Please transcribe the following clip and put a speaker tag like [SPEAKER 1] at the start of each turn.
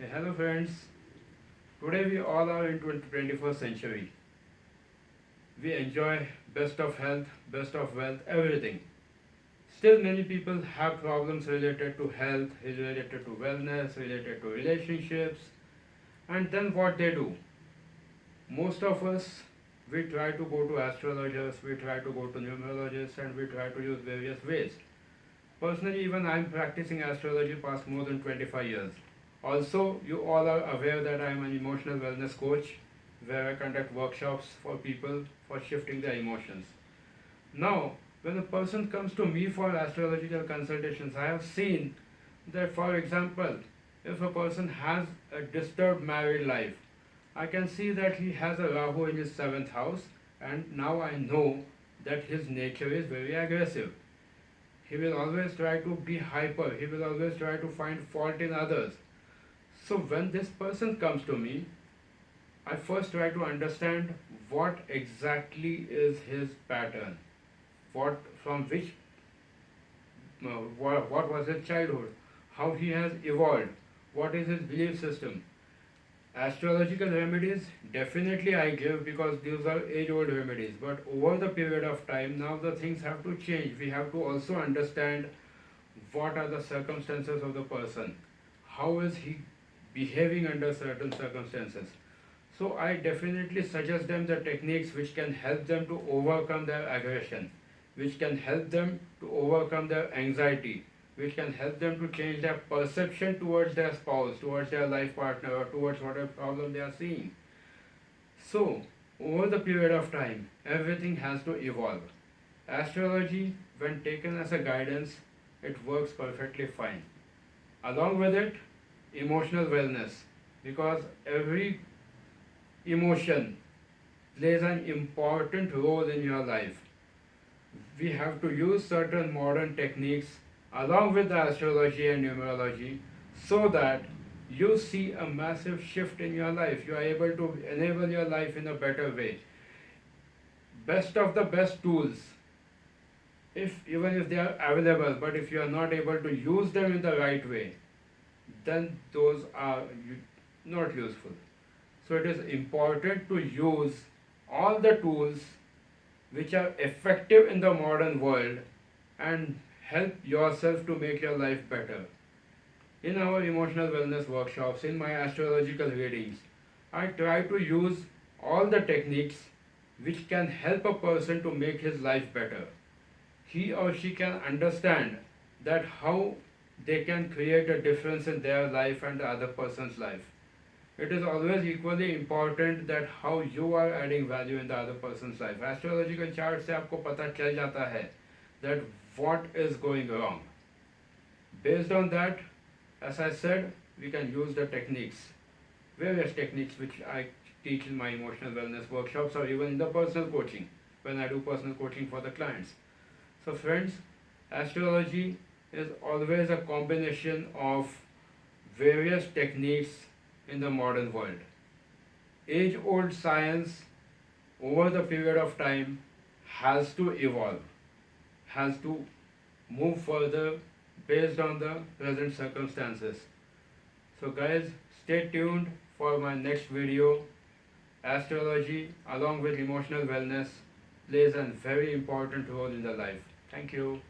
[SPEAKER 1] Hello friends, today we all are in 21st century. We enjoy best of health, best of wealth, everything. Still many people have problems related to health, related to wellness, related to relationships, and then what they do. Most of us, we try to go to astrologers, we try to go to numerologists, and we try to use various ways. Personally, even I am practicing astrology past more than 25 years. Also, you all are aware that I am an emotional wellness coach where I conduct workshops for people for shifting their emotions. Now, when a person comes to me for astrological consultations, I have seen that, for example, if a person has a disturbed married life, I can see that he has a Rahu in his 7th house, and now I know that his nature is very aggressive. He will always try to be hyper, he will always try to find fault in others. So when this person comes to me, I first try to understand what exactly is his pattern, from which, what was his childhood, how he has evolved, what is his belief system. Astrological remedies definitely I give because these are age-old remedies. But over the period of time, now the things have to change. We have to also understand what are the circumstances of the person, how is he behaving under certain circumstances. So I definitely suggest them the techniques which can help them to overcome their aggression, which can help them to overcome their anxiety, which can help them to change their perception towards their spouse, towards their life partner, or towards whatever problem they are seeing. So, over the period of time, everything has to evolve. Astrology, when taken as a guidance, it works perfectly fine. Along with it, emotional wellness, because every emotion plays an important role in your life. We have to use certain modern techniques along with the astrology and numerology so that you see a massive shift in your life. You are able to enable your life in a better way. Best of the best tools, if even if they are available, but if you are not able to use them in the right way, then those are not useful. So it is important to use all the tools which are effective in the modern world and help yourself to make your life better. In our emotional wellness workshops, in my astrological readings, I try to use all the techniques which can help a person to make his life better. He or she can understand that how they can create a difference in their life and the other person's life. It is always equally important that how you are adding value in the other person's life. Astrological chart से आपको पता चल जाता है that what is going wrong. Based on that, as I said, we can use the techniques, various techniques which I teach in my emotional wellness workshops or even in the personal coaching when I do personal coaching for the clients. So friends, astrology is always a combination of various techniques in the modern world. Age-old science over the period of time has to evolve, has to move further based on the present circumstances. So guys, stay tuned for my next video. Astrology along with emotional wellness plays a very important role in the life. Thank you.